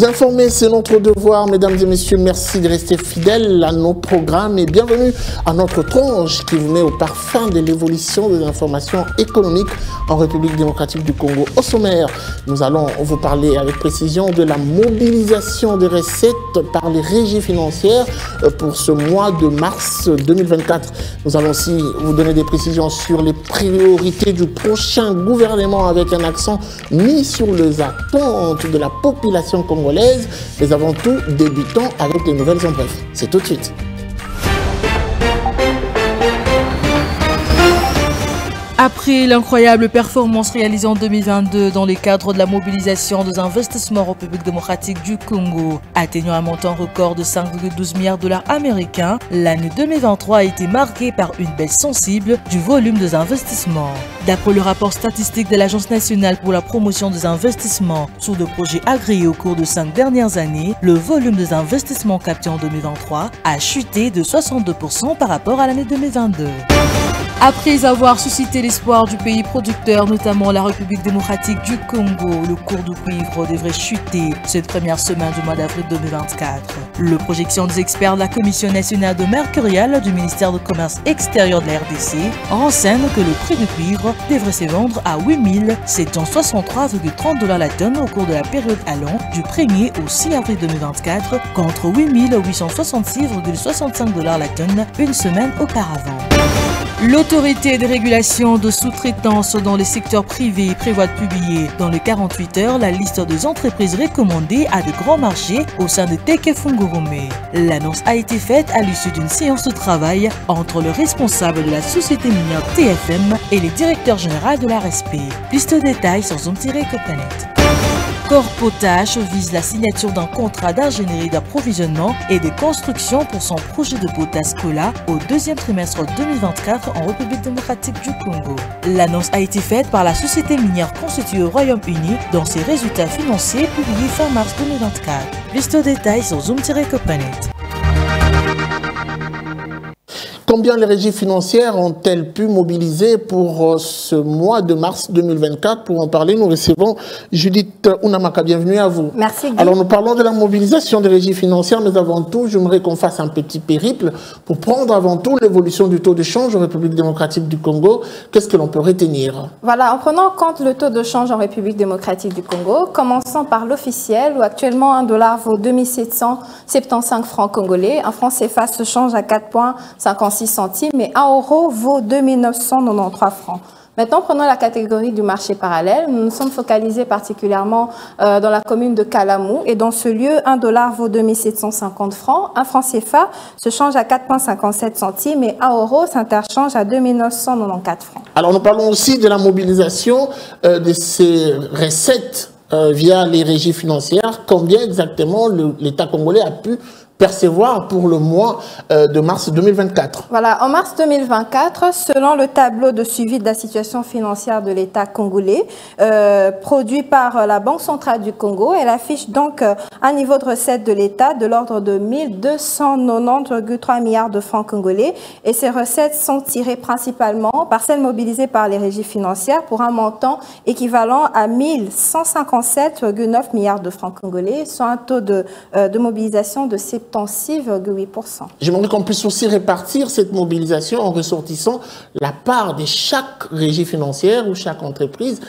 Vous informer, c'est notre devoir, mesdames et messieurs. Merci de rester fidèles à nos programmes et bienvenue à notre tronche qui vous met au parfum de l'évolution des informations économiques en République démocratique du Congo. Au sommaire, nous allons vous parler avec précision de la mobilisation des recettes par les régies financières pour ce mois de mars 2024. Nous allons aussi vous donner des précisions sur les priorités du prochain gouvernement avec un accent mis sur les attentes de la population congolaise. Mais avant tout, débutons avec les nouvelles en bref. C'est tout de suite. Après l'incroyable performance réalisée en 2022 dans le cadre de la mobilisation des investissements en République démocratique du Congo, atteignant un montant record de 5,12 milliards de dollars américains, l'année 2023 a été marquée par une baisse sensible du volume des investissements. D'après le rapport statistique de l'Agence nationale pour la promotion des investissements sur des projets agréés au cours de 5 dernières années, le volume des investissements captés en 2023 a chuté de 62% par rapport à l'année 2022. Après avoir suscité l'espoir du pays producteur, notamment la République démocratique du Congo, le cours du cuivre devrait chuter cette première semaine du mois d'avril 2024. Les projections des experts de la Commission nationale de mercurial du ministère du Commerce extérieur de la RDC renseignent que le prix du cuivre devrait se vendre à 8 763,30 $ la tonne au cours de la période allant du 1er au 6 avril 2024 contre 8 866,65 $ la tonne une semaine auparavant. L'autorité de régulation de sous-traitance dans les secteurs privés prévoit de publier dans les 48 heures la liste des entreprises recommandées à de grands marchés au sein de Teke Fungurume. L'annonce a été faite à l'issue d'une séance de travail entre le responsable de la société minière TFM et le directeur général de la RSP. Plus de détails sur Zoom-Copanet. Corpotash vise la signature d'un contrat d'ingénierie d'approvisionnement et de construction pour son projet de potasse Cola au deuxième trimestre 2024 en République démocratique du Congo. L'annonce a été faite par la société minière constituée au Royaume-Uni dans ses résultats financiers publiés fin mars 2024. Plus de détails sur Zoom-Copanet. Combien les régies financières ont-elles pu mobiliser pour ce mois de mars 2024? Pour en parler, nous recevons Judith Ounamaka. Bienvenue à vous. Merci Guy. Alors, nous parlons de la mobilisation des régies financières, mais avant tout, j'aimerais qu'on fasse un petit périple pour prendre avant tout l'évolution du taux de change en République démocratique du Congo. Qu'est-ce que l'on peut retenir? Voilà, en prenant en compte le taux de change en République démocratique du Congo, commençons par l'officiel, où actuellement $1 vaut 2775 francs congolais. Un franc CFA se change à 4,56 centimes, mais 1 euro vaut 2993 francs. Maintenant, prenons la catégorie du marché parallèle. Nous nous sommes focalisés particulièrement dans la commune de Kalamou. Et dans ce lieu, $1 vaut 2750 francs. Un franc CFA se change à 4,57 centimes et 1 euro s'interchange à 2994 francs. Alors, nous parlons aussi de la mobilisation de ces recettes via les régies financières. Combien exactement l'État congolais a pu percevoir pour le mois de mars 2024. Voilà, en mars 2024, selon le tableau de suivi de la situation financière de l'État congolais, produit par la Banque centrale du Congo, elle affiche donc un niveau de recette de l'État de l'ordre de 1290,3 milliards de francs congolais et ces recettes sont tirées principalement par celles mobilisées par les régies financières pour un montant équivalent à 1157,9 milliards de francs congolais, soit un taux de mobilisation de 76,8%. J'aimerais qu'on puisse aussi répartir cette mobilisation en ressortissant la part de chaque régie financière ou chaque entreprise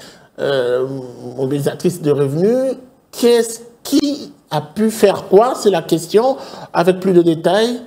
mobilisatrice de revenus. Qui a pu faire quoi? C'est la question. Avec plus de détails,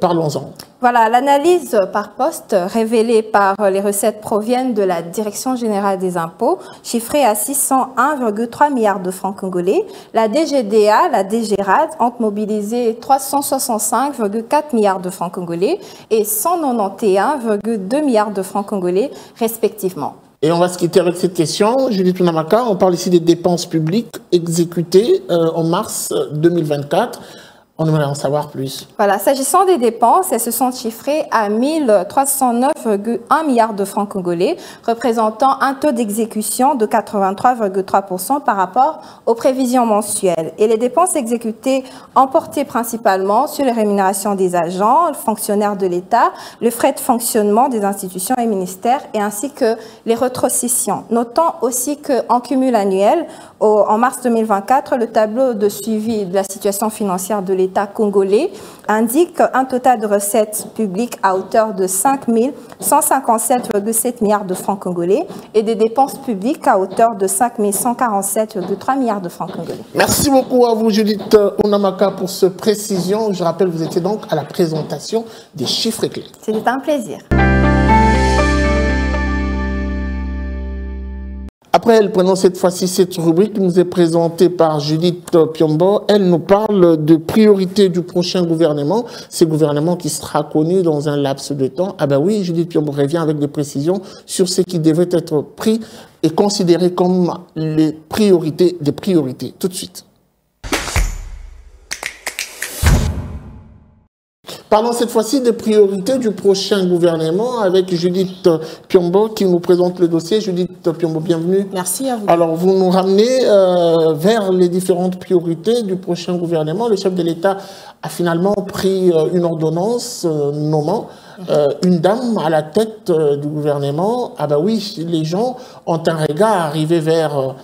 parlons-en. Voilà, l'analyse par poste révélée par les recettes proviennent de la Direction générale des impôts, chiffrée à 601,3 milliards de francs congolais. La DGDA, la DGRAD ont mobilisé 365,4 milliards de francs congolais et 191,2 milliards de francs congolais respectivement. Et on va se quitter avec cette question. Judith Ounamaka, on parle ici des dépenses publiques exécutées en mars 2024. On aimerait en savoir plus. Voilà, s'agissant des dépenses, elles se sont chiffrées à 1309,1 milliards de francs congolais, représentant un taux d'exécution de 83,3% par rapport aux prévisions mensuelles. Et les dépenses exécutées ont porté principalement sur les rémunérations des agents, fonctionnaires de l'État, le frais de fonctionnement des institutions et ministères, et ainsi que les rétrocessions. Notons aussi qu'en cumul annuel, En mars 2024, le tableau de suivi de la situation financière de l'État congolais indique un total de recettes publiques à hauteur de 5 157,7 milliards de francs congolais et des dépenses publiques à hauteur de 5 147,3 milliards de francs congolais. Merci beaucoup à vous, Judith Onamaka, pour ce précision. Je rappelle, vous étiez donc à la présentation des chiffres clés. C'était un plaisir. Après, prenons cette fois-ci cette rubrique qui nous est présentée par Judith Piombo. Elle nous parle de priorités du prochain gouvernement. Ce gouvernement qui sera connu dans un laps de temps. Ah ben oui, Judith Piombo revient avec des précisions sur ce qui devrait être pris et considéré comme les priorités des priorités. Tout de suite. Parlons cette fois-ci des priorités du prochain gouvernement avec Judith Piombo qui nous présente le dossier. Judith Piombo, bienvenue. Merci à vous. Alors, vous nous ramenez vers les différentes priorités du prochain gouvernement. Le chef de l'État a finalement pris une ordonnance nommant une dame à la tête du gouvernement. Ah ben oui, les gens ont un regard arrivé vers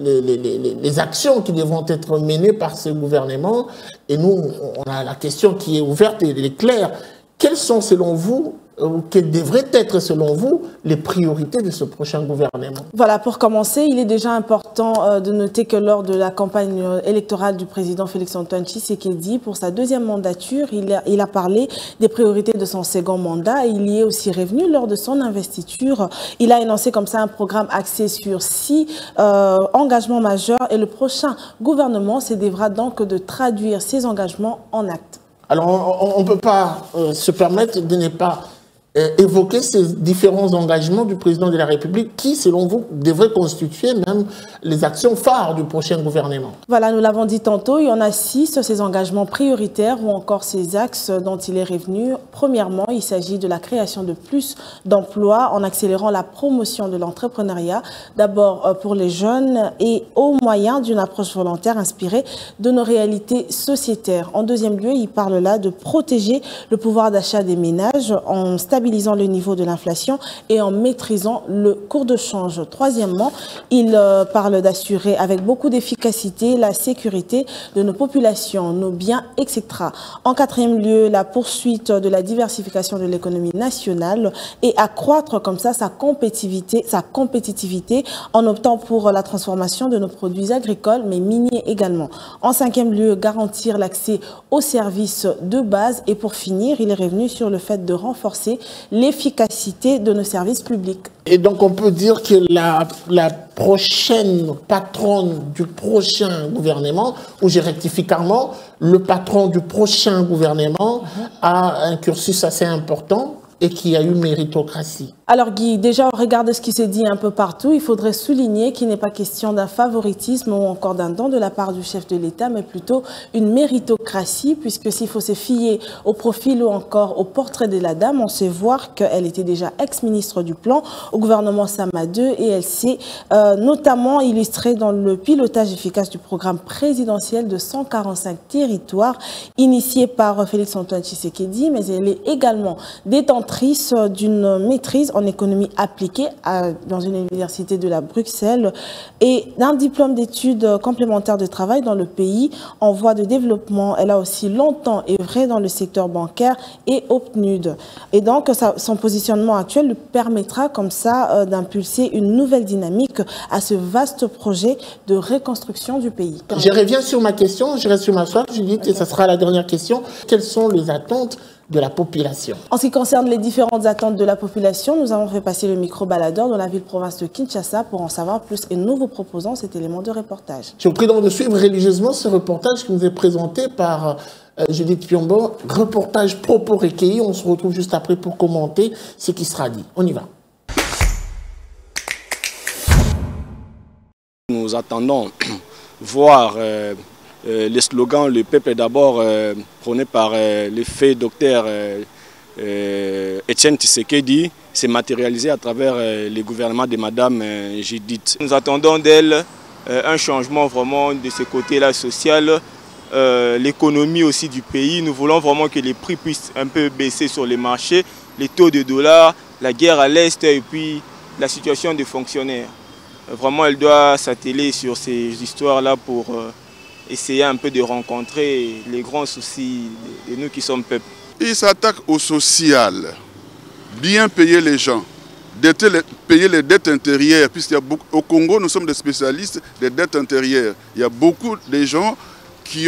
les actions qui devront être menées par ce gouvernement. Et nous, on a la question qui est ouverte et elle est claire. Quelles sont, selon vous, ou quelles devraient être, selon vous, les priorités de ce prochain gouvernement? Voilà, pour commencer, il est déjà important de noter que lors de la campagne électorale du président Félix-Antoine Tshisekedi, pour sa deuxième mandature, il a parlé des priorités de son second mandat et il y est aussi revenu lors de son investiture. Il a énoncé comme ça un programme axé sur 6 engagements majeurs et le prochain gouvernement se devra donc de traduire ces engagements en actes. Alors, on ne peut pas se permettre de ne pas évoquer ces différents engagements du président de la République qui, selon vous, devraient constituer même les actions phares du prochain gouvernement. Voilà, nous l'avons dit tantôt, il y en a 6, ces engagements prioritaires ou encore ces axes dont il est revenu. Premièrement, il s'agit de la création de plus d'emplois en accélérant la promotion de l'entrepreneuriat, d'abord pour les jeunes et au moyen d'une approche volontaire inspirée de nos réalités sociétaires. En deuxième lieu, il parle là de protéger le pouvoir d'achat des ménages en stabilisant le niveau de l'inflation et en maîtrisant le cours de change. Troisièmement, il parle d'assurer avec beaucoup d'efficacité la sécurité de nos populations, nos biens, etc. En quatrième lieu, la poursuite de la diversification de l'économie nationale et accroître comme ça sa compétitivité en optant pour la transformation de nos produits agricoles, mais miniers également. En cinquième lieu, garantir l'accès aux services de base et pour finir, il est revenu sur le fait de renforcer l'efficacité de nos services publics. Et donc on peut dire que la prochaine patronne du prochain gouvernement, ou je rectifie carrément, le patron du prochain gouvernement a un cursus assez important et qui a eu méritocratie. Alors Guy, déjà au regard de ce qui s'est dit un peu partout, il faudrait souligner qu'il n'est pas question d'un favoritisme ou encore d'un don de la part du chef de l'État, mais plutôt une méritocratie, puisque s'il faut se fier au profil ou encore au portrait de la dame, on sait voir qu'elle était déjà ex-ministre du Plan au gouvernement Sama II et elle s'est notamment illustrée dans le pilotage efficace du programme présidentiel de 145 territoires initié par Félix-Antoine Tshisekedi, mais elle est également détentrice d'une maîtrise en économie appliquée dans une université de la Bruxelles et d'un diplôme d'études complémentaires de travail dans le pays en voie de développement. Elle a aussi longtemps œuvré dans le secteur bancaire et au PNUD. Et donc, son positionnement actuel lui permettra comme ça d'impulser une nouvelle dynamique à ce vaste projet de reconstruction du pays. Je reviens sur ma question, je reste sur ma soif, Judith, et ça sera la dernière question. Quelles sont les attentes de la population? En ce qui concerne les différentes attentes de la population, nous avons fait passer le micro-baladeur dans la ville-province de Kinshasa pour en savoir plus et nous vous proposons cet élément de reportage. Je vous prie donc de suivre religieusement ce reportage qui nous est présenté par Judith Piombo, reportage propos recueillis. On se retrouve juste après pour commenter ce qui sera dit. On y va. Nous attendons voir les slogans « Le peuple d'abord » prôné par le fait docteur Etienne Tshisekedi s'est matérialisé à travers le gouvernement de Madame Judith. Nous attendons d'elle un changement vraiment de ce côté-là social, l'économie aussi du pays. Nous voulons vraiment que les prix puissent un peu baisser sur les marchés, les taux de dollars, la guerre à l'Est et puis la situation des fonctionnaires. Vraiment, elle doit s'atteler sur ces histoires-là pour essayer un peu de rencontrer les grands soucis de nous qui sommes peuple. Il s'attaque au social, bien payer les gens, payer les dettes intérieures, puisqu'au Congo, nous sommes des spécialistes des dettes intérieures. Il y a beaucoup de gens qui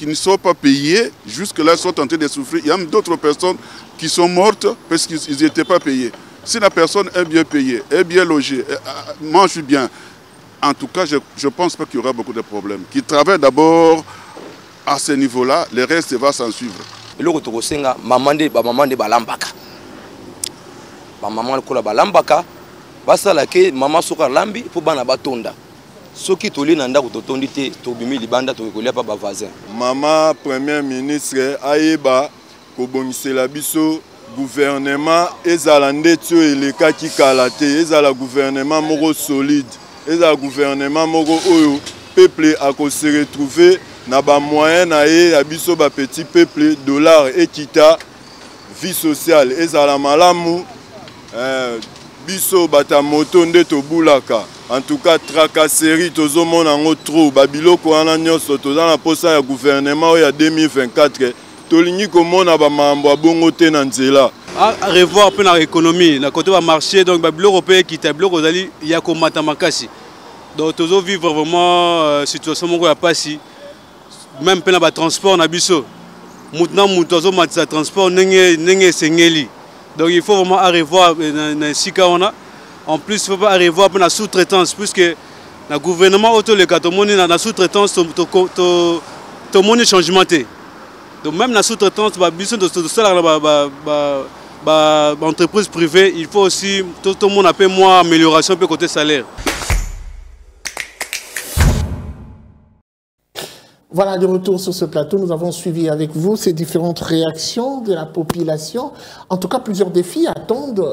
ne sont pas payés, jusque-là sont en train de souffrir. Il y a même d'autres personnes qui sont mortes parce qu'ils n'étaient pas payés. Si la personne est bien payée, est bien logée, mange bien, en tout cas, je ne pense pas qu'il y aura beaucoup de problèmes. Qui travaillent d'abord à ce niveau-là, le reste va s'en suivre. Maman de balambaka. Maman de balambaka. Basala ke maman soka lambi pour bana batonda. Soki toli nanda kutotondi te tobimi libanda tokolia pa ba voisin. Maman premier ministre ayeba ko bongisela biso gouvernement ezala ndeto eleka kikala te, ezala gouvernement moko solide, ezala gouvernement moko oyo peuple a ko se retrouver na ba moyen na ye abiso ba petit peuple dollar ekita vie sociale ezala malamu biso bata moto nde tobulaka. En tout cas tracasserie tozomona ngo trop babiloko wana nyonso toza na posa ya gouvernement ya 2024 tolingi komona ba mambo abongo te na nzela à revoir peu na économie na côté ba marché donc babiloko pe kita biloko zali ya komata makasi donc tozo vivre vraiment situation moko ya pasi même pe na ba transport na biso mutna mutozo matisa transport nenge sengeli. Donc il faut vraiment revoir na sika on a. En plus, il ne faut pas revoir la sous-traitance, puisque le gouvernement auto le cas la sous-traitance, tout le monde changement. Donc même la sous-traitance, entreprise privée, il faut aussi tout le monde appelle moins amélioration pour côté salaire. Voilà, de retour sur ce plateau, nous avons suivi avec vous ces différentes réactions de la population. En tout cas, plusieurs défis attendent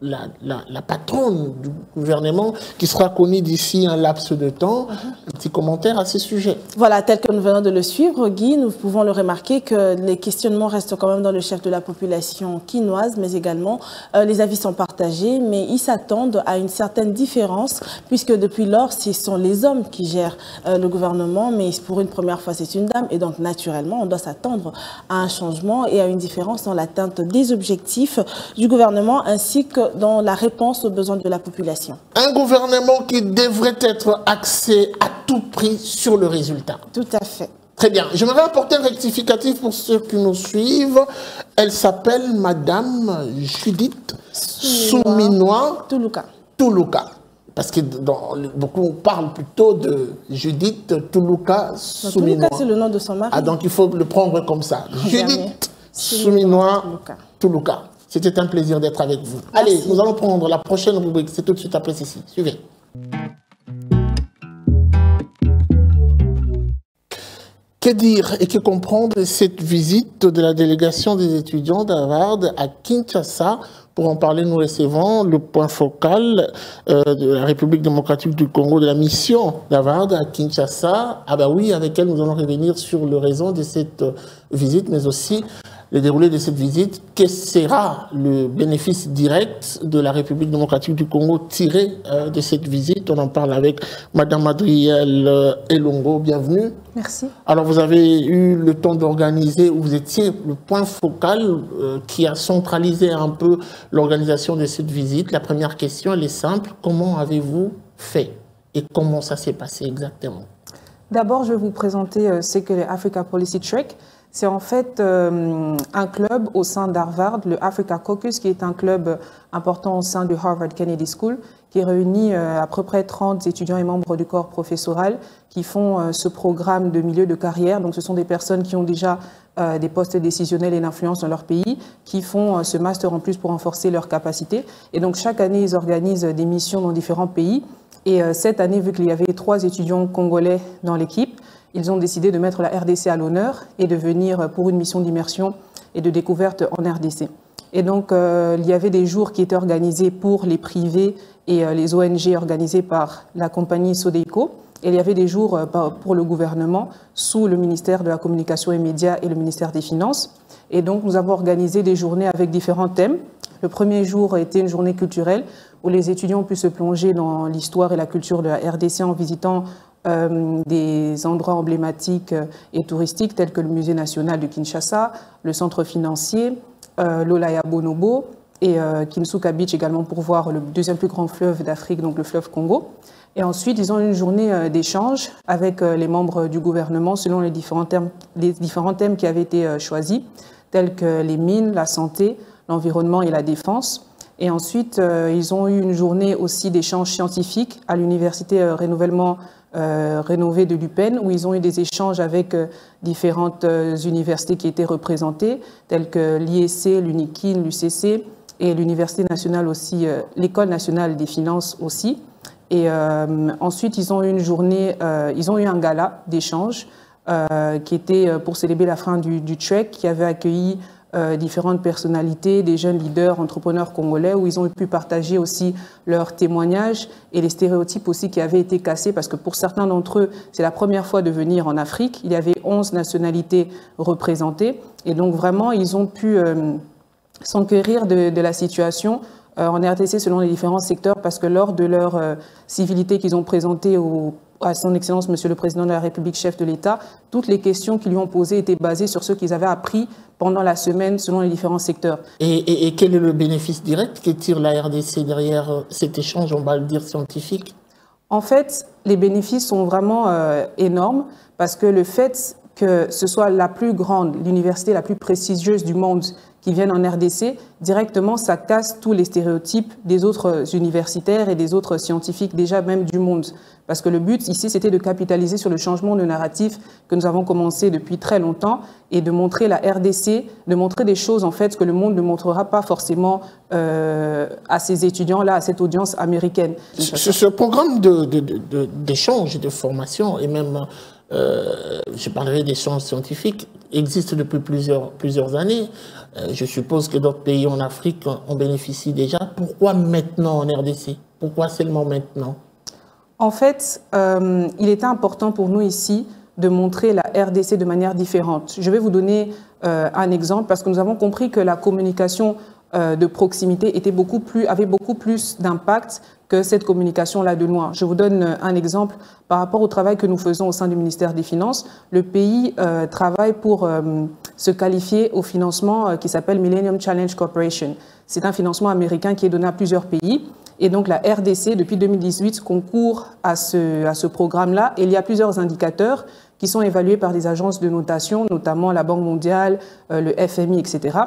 la patronne du gouvernement qui sera connue d'ici un laps de temps. Un petit commentaire à ce sujet. Voilà, tel que nous venons de le suivre, Guy, nous pouvons le remarquer que les questionnements restent quand même dans le chef de la population quinoise, mais également les avis sont partagés, mais ils s'attendent à une certaine différence, puisque depuis lors, ce sont les hommes qui gèrent le gouvernement, mais pour une première fois, c'est une dame, et donc naturellement, on doit s'attendre à un changement et à une différence dans l'atteinte des objectifs du gouvernement, ainsi que dans la réponse aux besoins de la population. Un gouvernement qui devrait être axé à tout prix sur le résultat. Tout à fait. Très bien. Je vais apporter un rectificatif pour ceux qui nous suivent. Elle s'appelle Madame Judith Souminois Toulouka. Parce que beaucoup parlent plutôt de Judith Toulouka Souminois. Toulouka, c'est le nom de son mari. Ah, donc il faut le prendre comme ça. Judith Souminois Toulouka. C'était un plaisir d'être avec vous. Merci. Allez, nous allons prendre la prochaine rubrique. C'est tout de suite après ceci. Suivez. Que dire et que comprendre de cette visite de la délégation des étudiants d'Harvard à Kinshasa? Pour en parler, nous recevons le point focal de la République démocratique du Congo, de la mission d'Harvard à Kinshasa. Ah ben oui, avec elle, nous allons revenir sur le raison de cette visite, mais aussi le déroulé de cette visite. Quel sera le bénéfice direct de la République démocratique du Congo tiré de cette visite? On en parle avec Madame Adrielle Elongo. Bienvenue. Merci. Alors, vous avez eu le temps d'organiser, ou vous étiez le point focal qui a centralisé un peu l'organisation de cette visite. La première question, elle est simple. Comment avez-vous fait et comment ça s'est passé exactement? D'abord, je vais vous présenter ce que l'Africa Policy Track. C'est en fait un club au sein d'Harvard, le Africa Caucus, qui est un club important au sein du Harvard Kennedy School, qui réunit à peu près 30 étudiants et membres du corps professoral qui font ce programme de milieu de carrière. Donc ce sont des personnes qui ont déjà des postes décisionnels et d'influence dans leur pays, qui font ce master en plus pour renforcer leurs capacités. Et donc chaque année, ils organisent des missions dans différents pays. Et cette année, vu qu'il y avait 3 étudiants congolais dans l'équipe, ils ont décidé de mettre la RDC à l'honneur et de venir pour une mission d'immersion et de découverte en RDC. Et donc, il y avait des jours qui étaient organisés pour les privés et les ONG organisés par la compagnie Sodeco. Et il y avait des jours pour le gouvernement sous le ministère de la Communication et Médias et le ministère des Finances. Et donc, nous avons organisé des journées avec différents thèmes. Le premier jour a été une journée culturelle où les étudiants ont pu se plonger dans l'histoire et la culture de la RDC en visitant des endroits emblématiques et touristiques tels que le musée national de Kinshasa, le centre financier, l'Olaya Bonobo et Kinsuka Beach également pour voir le deuxième plus grand fleuve d'Afrique, donc le fleuve Congo. Et ensuite, ils ont eu une journée d'échange avec les membres du gouvernement selon les différents thèmes qui avaient été choisis, tels que les mines, la santé, l'environnement et la défense. Et ensuite, ils ont eu une journée aussi d'échange scientifique à l'université rénovée de l'UPenn, où ils ont eu des échanges avec différentes universités qui étaient représentées, telles que l'IEC, l'UNIKIN, l'UCC et l'Université nationale aussi, l'École nationale des finances aussi. Et ensuite, ils ont eu une journée, ils ont eu un gala d'échange qui était pour célébrer la fin du TREC, qui avait accueilli différentes personnalités, des jeunes leaders, entrepreneurs congolais, où ils ont pu partager aussi leurs témoignages et les stéréotypes aussi qui avaient été cassés, parce que pour certains d'entre eux, c'est la première fois de venir en Afrique. Il y avait 11 nationalités représentées, et donc vraiment, ils ont pu s'enquérir de la situation en RDC selon les différents secteurs, parce que lors de leur civilité qu'ils ont présentée à son Excellence, Monsieur le Président de la République, chef de l'État, toutes les questions qu'ils lui ont posées étaient basées sur ce qu'ils avaient appris pendant la semaine selon les différents secteurs. Et quel est le bénéfice direct que tire la RDC derrière cet échange, on va le dire, scientifique? En fait, les bénéfices sont vraiment énormes, parce que le fait que ce soit la plus grande, l'université la plus prestigieuse du monde qui viennent en RDC, directement, ça casse tous les stéréotypes des autres universitaires et des autres scientifiques, déjà même du monde. Parce que le but ici, c'était de capitaliser sur le changement de narratif que nous avons commencé depuis très longtemps et de montrer la RDC, de montrer des choses en fait que le monde ne montrera pas forcément à ces étudiants-là, à cette audience américaine. Ce programme d'échange et de formation, et même, je parlerai d'échange scientifique, existe depuis plusieurs années. Je suppose que d'autres pays en Afrique en bénéficient déjà. Pourquoi maintenant en RDC? Pourquoi seulement maintenant? En fait, il était important pour nous ici de montrer la RDC de manière différente. Je vais vous donner un exemple, parce que nous avons compris que la communication de proximité avait beaucoup plus d'impact que cette communication-là de loin. Je vous donne un exemple par rapport au travail que nous faisons au sein du ministère des Finances. Le pays travaille pour se qualifier au financement qui s'appelle Millennium Challenge Corporation. C'est un financement américain qui est donné à plusieurs pays. Et donc la RDC, depuis 2018, concourt à ce programme-là. Et il y a plusieurs indicateurs qui sont évalués par des agences de notation, notamment la Banque mondiale, le FMI, etc.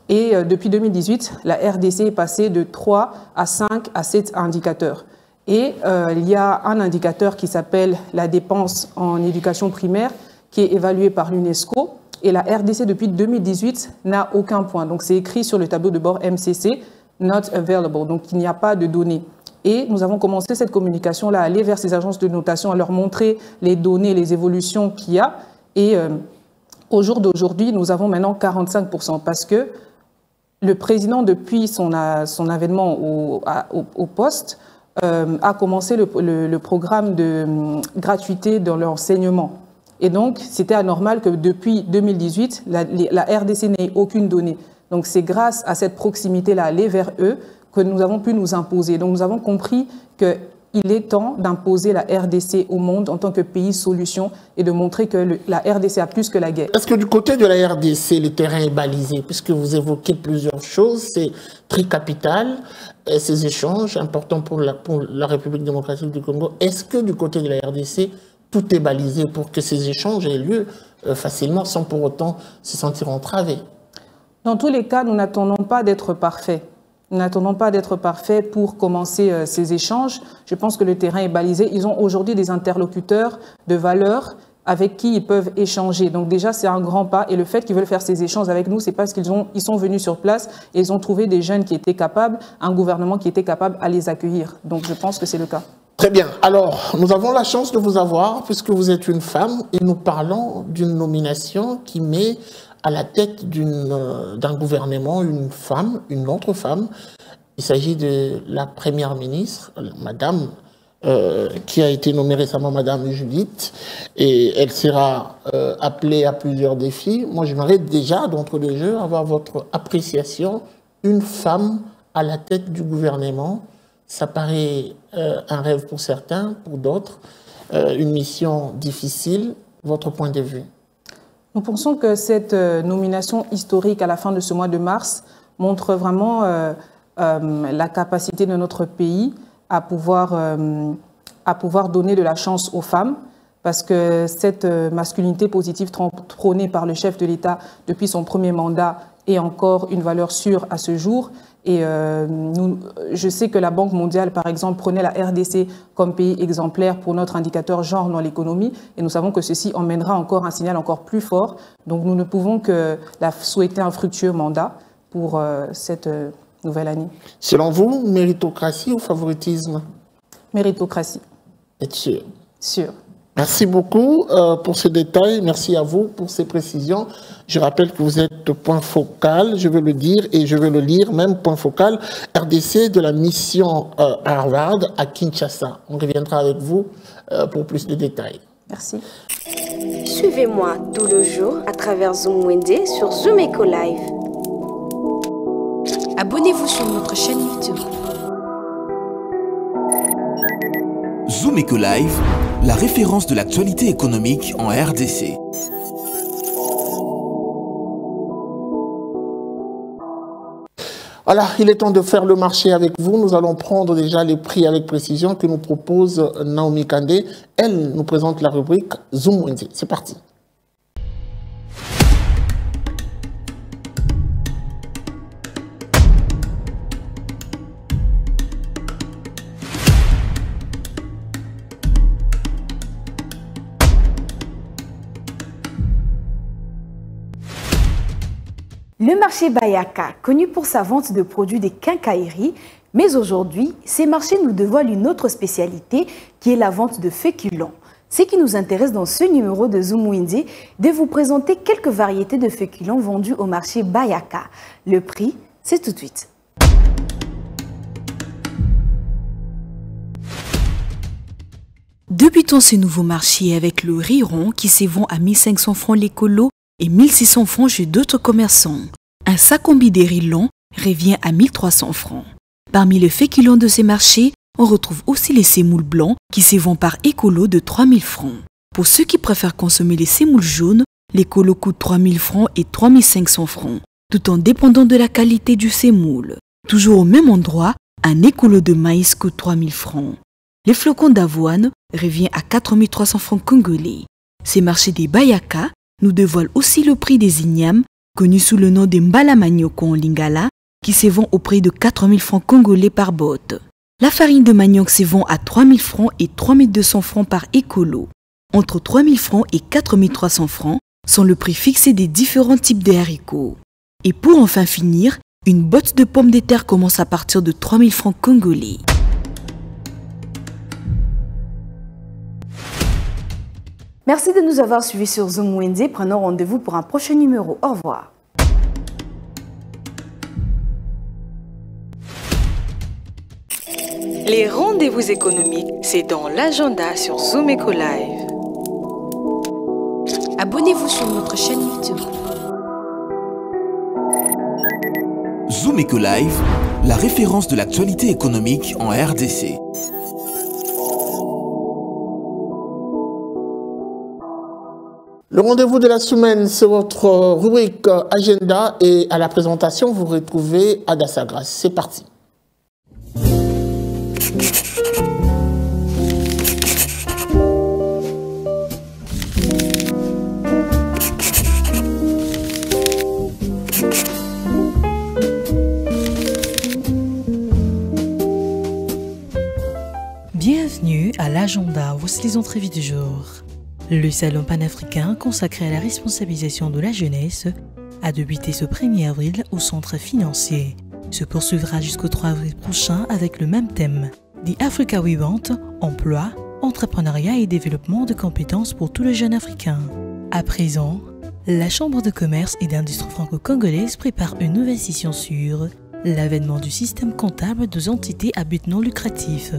Et depuis 2018, la RDC est passée de 3 à 5 à 7 indicateurs. Et il y a un indicateur qui s'appelle la dépense en éducation primaire, qui est évalué par l'UNESCO. Et la RDC, depuis 2018, n'a aucun point. Donc c'est écrit sur le tableau de bord MCC, not available, donc il n'y a pas de données. Et nous avons commencé cette communication-là, à aller vers ces agences de notation, à leur montrer les données, les évolutions qu'il y a. Et au jour d'aujourd'hui, nous avons maintenant 45%, parce que le président, depuis son avènement au poste, a commencé le programme de gratuité dans l'enseignement. Et donc, c'était anormal que depuis 2018, la RDC n'ait aucune donnée. Donc, c'est grâce à cette proximité-là, aller vers eux, que nous avons pu nous imposer. Donc, nous avons compris qu'il est temps d'imposer la RDC au monde en tant que pays solution et de montrer que la RDC a plus que la guerre. Est-ce que du côté de la RDC, le terrain est balisé? Puisque vous évoquez plusieurs choses, c'est très capital, ces échanges importants pour la République démocratique du Congo. Est-ce que du côté de la RDC, tout est balisé pour que ces échanges aient lieu facilement sans pour autant se sentir entravés? Dans tous les cas, nous n'attendons pas d'être parfaits. Nous n'attendons pas d'être parfaits pour commencer ces échanges. Je pense que le terrain est balisé. Ils ont aujourd'hui des interlocuteurs de valeur avec qui ils peuvent échanger. Donc déjà, c'est un grand pas. Et le fait qu'ils veulent faire ces échanges avec nous, c'est parce qu'ils sont venus sur place et ils ont trouvé des jeunes qui étaient capables, un gouvernement qui était capable à les accueillir. Donc je pense que c'est le cas. Très bien. Alors, nous avons la chance de vous avoir puisque vous êtes une femme et nous parlons d'une nomination qui met à la tête d'un gouvernement une femme, une autre femme. Il s'agit de la première ministre, madame, qui a été nommée récemment madame Judith, et elle sera appelée à plusieurs défis. Moi, j'aimerais déjà, d'entre les jeux, avoir votre appréciation une femme à la tête du gouvernement. Ça paraît un rêve pour certains, pour d'autres, une mission difficile. Votre point de vue? Nous pensons que cette nomination historique à la fin de ce mois de mars montre vraiment la capacité de notre pays à pouvoir donner de la chance aux femmes, parce que cette masculinité positive prônée par le chef de l'État depuis son premier mandat est encore une valeur sûre à ce jour. Et je sais que la Banque mondiale, par exemple, prenait la RDC comme pays exemplaire pour notre indicateur genre dans l'économie. Et nous savons que ceci emmènera encore un signal encore plus fort. Donc nous ne pouvons que souhaiter un fructueux mandat pour cette nouvelle année. Selon vous, méritocratie ou favoritisme? Méritocratie. Êtes sûr? Sûr. Merci beaucoup pour ce détail. Merci à vous pour ces précisions. Je rappelle que vous êtes point focal, je veux le dire et je veux le lire, même point focal, RDC de la mission Harvard à Kinshasa. On reviendra avec vous pour plus de détails. Merci. Suivez-moi tout le jour à travers Zoom Wednesday sur Zoom Eco Live. Abonnez-vous sur notre chaîne YouTube. Zoom Eco Live, la référence de l'actualité économique en RDC. Alors, il est temps de faire le marché avec vous. Nous allons prendre déjà les prix avec précision que nous propose Naomi Kandé. Elle nous présente la rubrique Zoom Wednesday. C'est parti. Le marché Bayaka, connu pour sa vente de produits des quincailleries, mais aujourd'hui, ces marchés nous dévoilent une autre spécialité qui est la vente de féculents. Ce qui nous intéresse dans ce numéro de Zoom Wednesday, de vous présenter quelques variétés de féculents vendus au marché Bayaka. Le prix, c'est tout de suite. Débutons ce nouveau marché avec le riz rond qui se vend à 1500 francs l'écolo et 1600 francs chez d'autres commerçants. Un sac combi de riz long revient à 1300 francs. Parmi les féculents de ces marchés, on retrouve aussi les sémoules blancs qui se vendent par écolo de 3000 francs. Pour ceux qui préfèrent consommer les sémoules jaunes, l'écolo coûte 3000 francs et 3500 francs, tout en dépendant de la qualité du sémoule. Toujours au même endroit, un écolo de maïs coûte 3000 francs. Les flocons d'avoine reviennent à 4300 francs congolais. Ces marchés des Bayaka nous dévoilent aussi le prix des ignames, connu sous le nom de Mbala Manioko en lingala, qui se vend au prix de 4000 francs congolais par botte. La farine de manioc se vend à 3000 francs et 3200 francs par écolo. Entre 3000 francs et 4300 francs sont le prix fixé des différents types de haricots. Et pour enfin finir, une botte de pommes de terre commence à partir de 3000 francs congolais. Merci de nous avoir suivis sur Zoom Wednesday. Prenons rendez-vous pour un prochain numéro. Au revoir. Les rendez-vous économiques, c'est dans l'agenda sur Zoom Eco Live. Abonnez-vous sur notre chaîne YouTube. Zoom Eco Live, la référence de l'actualité économique en RDC. Le rendez-vous de la semaine, c'est votre rubrique agenda et à la présentation, vous retrouvez Adassa Grace. C'est parti. Bienvenue à l'agenda, voici les entrevues du jour. Le salon panafricain consacré à la responsabilisation de la jeunesse a débuté ce 1er avril au centre financier. Se poursuivra jusqu'au 3 avril prochain avec le même thème. The Africa We Want, emploi, entrepreneuriat et développement de compétences pour tous les jeunes africains. À présent, la Chambre de commerce et d'industrie franco-congolaise prépare une nouvelle session sur l'avènement du système comptable des entités à but non lucratif,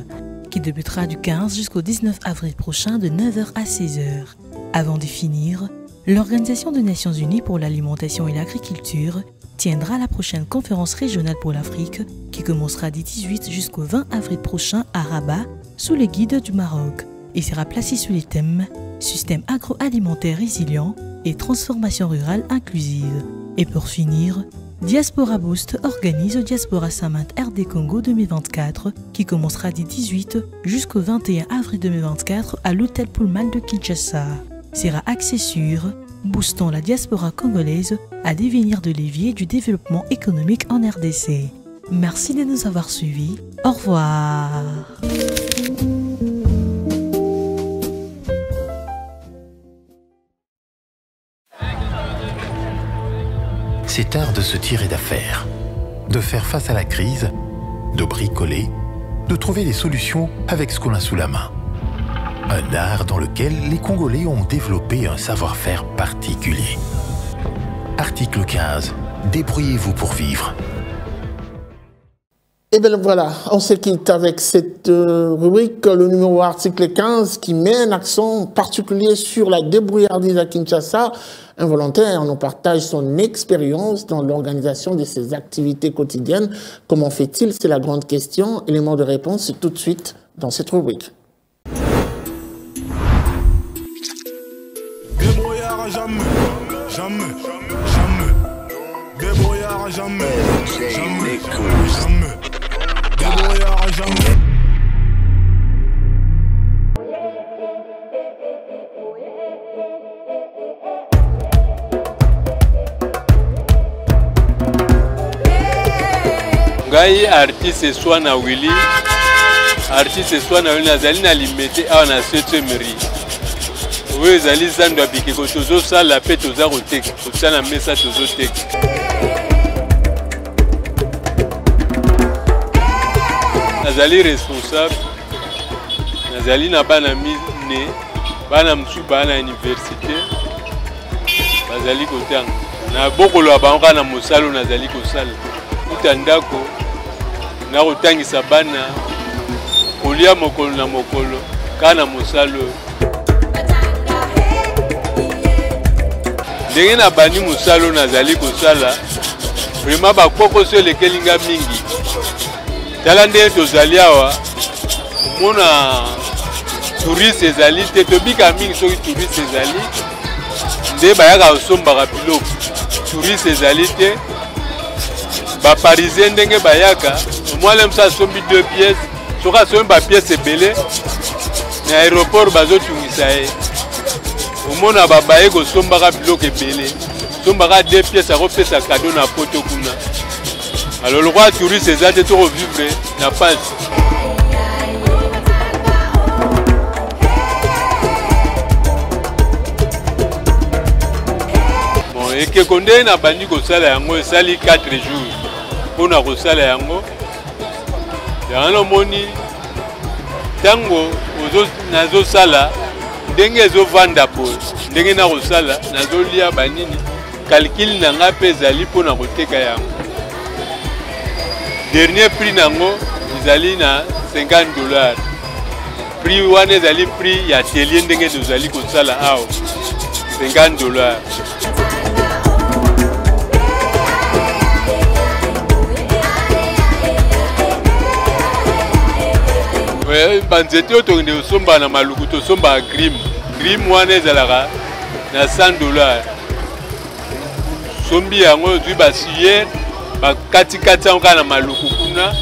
qui débutera du 15 jusqu'au 19 avril prochain de 9h à 16h. Avant d'y finir, l'Organisation des Nations Unies pour l'alimentation et l'agriculture tiendra la prochaine conférence régionale pour l'Afrique qui commencera du 18 jusqu'au 20 avril prochain à Rabat sous le guide du Maroc et sera placée sous les thèmes système agroalimentaire résilient et transformation rurale inclusive. Et pour finir, Diaspora Boost organise Diaspora Summit RD Congo 2024 qui commencera du 18 jusqu'au 21 avril 2024 à l'hôtel Pullman de Kinshasa. Sera axé sur boostant la diaspora congolaise à devenir de levier du développement économique en RDC. Merci de nous avoir suivis. Au revoir. C'est art de se tirer d'affaire, de faire face à la crise, de bricoler, de trouver des solutions avec ce qu'on a sous la main. Un art dans lequel les Congolais ont développé un savoir-faire particulier. Article 15. Débrouillez-vous pour vivre. Et bien voilà, on se quitte avec cette rubrique, le numéro article 15, qui met un accent particulier sur la débrouillardise à Kinshasa. Un volontaire nous partage son expérience dans l'organisation de ses activités quotidiennes. Comment fait-il? C'est la grande question. Élément de réponse tout de suite dans cette rubrique. Débrouillard jamais, jamais, jamais. Débrouillard jamais, jamais, jamais. Débrouillard jamais. Ngai artiste soit na Willy, artiste soit na Willy nazali na limité awa na 7e mairie. Oui, zali zando abiki ko tozo sala pe toza koteka, kosala mesa tozo teka. Nazali responsable, nazali na bana mine, bana msu bana université, bazali kotanga. Na bokolo abango na mosalo nazali kosala. Utandako na kotangisa bana kolia mokolo na mokolo kana mosalo. Ndenge na bani mosalo nazali kosala vraiment bakoko so lekelinga mingi. Tala nde tozali awa mona touriste ezali te tobika mingi soki touriste ezali nde bayaka kosombaka biloko touriste ezali te ba parisien ndenge bayaka mwale msa sombi 2 pièces soka sombi ba pièces ebele na aéroport bazotungisa ye omona babaye kosombaka biloko ebele sombaka 2 pièces akopesa cadeau na poto kuna. Alors le roi touriste eza te tokovivre na pasi. Bon ekeko nde na bandi kosala yango esali 4 jours mpona kosala yango. Yango moni tango nazosala ndenge ezovanda po ndenge na kosala nazolia banini calcul na nga mpe ezali mpona koteka yango. Dernier prix nango ezali na $50. Prix wana ezali prix ya atelier ndenge tozali kosala awa $50. Banzete oyo tokende kosomba na maluku tosomba grim. Grim wana ezalaka na $100. Sombi yango ozwi basiere bakatikati yango kaka na maluku kuna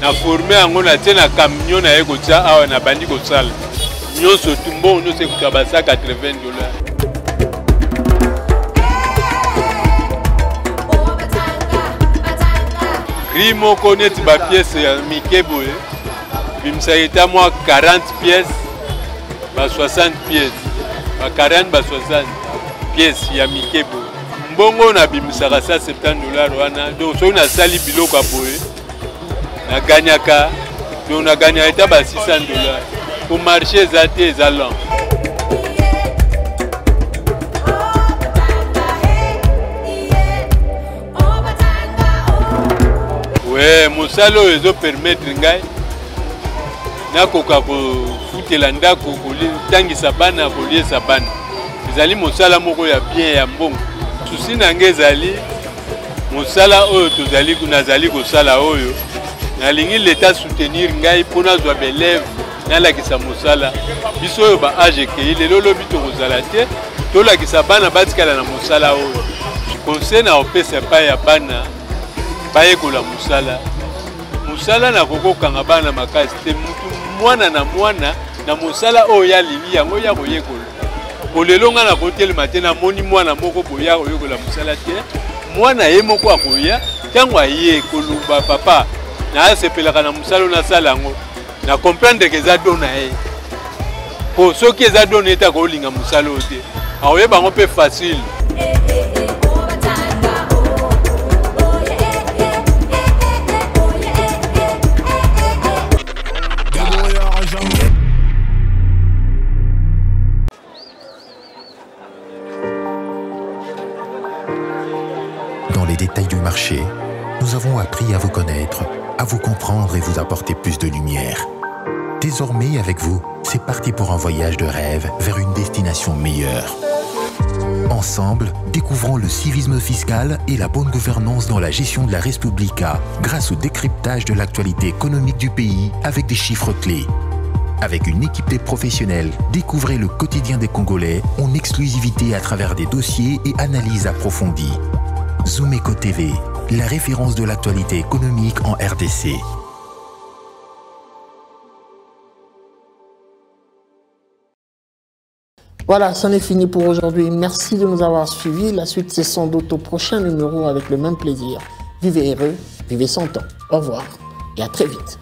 na forme yango na tie na camion na ye kotia awa na bandi kosala nyonso tumbongo nyonso ekuta basa $80. Gris moko neti bapiese ya mike boye bimisa eta mwa 40 pièces ba 60 pièces ba 40 ba 60 pièces ya mike boye mbongo na bimisaka sa $70 wana donc soki nasali biloko ya boye naganyaka donc naganyaka eta ba $600 po marché eza te eza lent. Ouais, mosala oyo ezopermettre ngai nakoka kofutela ndako kotangisa bana koliesa bana ezali mosala moko ya bien ya mbongo susi nange ezali mosala oyo tozali nazali kosala oyo nalingi leta soutenir ngai mpona zwa belève nalakisa mosala biso oyo baage ekei lelo lobi tokozala te tolakisa bana batikala na mosala oyo conseil na opesa epai ya bana bayekola mosala na kokokanga bana makasi te mutu mwana na mosala oyo yalingi yango ya koyekola olelo nga na kotelema te namoni mwana moko boya koyekola mosala te mwana ye moko akoya ntango aye koluba papa naasepelaka na mosala oyo nasala yango na comprendre ke eza do na ye po soki eza do na ye te akolinga mosala oyo te akoyeba yango mpe facile. Dans les détails du marché, nous avons appris à vous connaître, à vous comprendre et vous apporter plus de lumière. Désormais, avec vous, c'est parti pour un voyage de rêve vers une destination meilleure. Ensemble, découvrons le civisme fiscal et la bonne gouvernance dans la gestion de la Respublica grâce au décryptage de l'actualité économique du pays avec des chiffres clés. Avec une équipe de professionnels, découvrez le quotidien des Congolais en exclusivité à travers des dossiers et analyses approfondies. Zoomeco TV, la référence de l'actualité économique en RDC. Voilà, c'en est fini pour aujourd'hui. Merci de nous avoir suivis. La suite, c'est sans doute au prochain numéro avec le même plaisir. Vivez heureux, vivez sans temps. Au revoir et à très vite.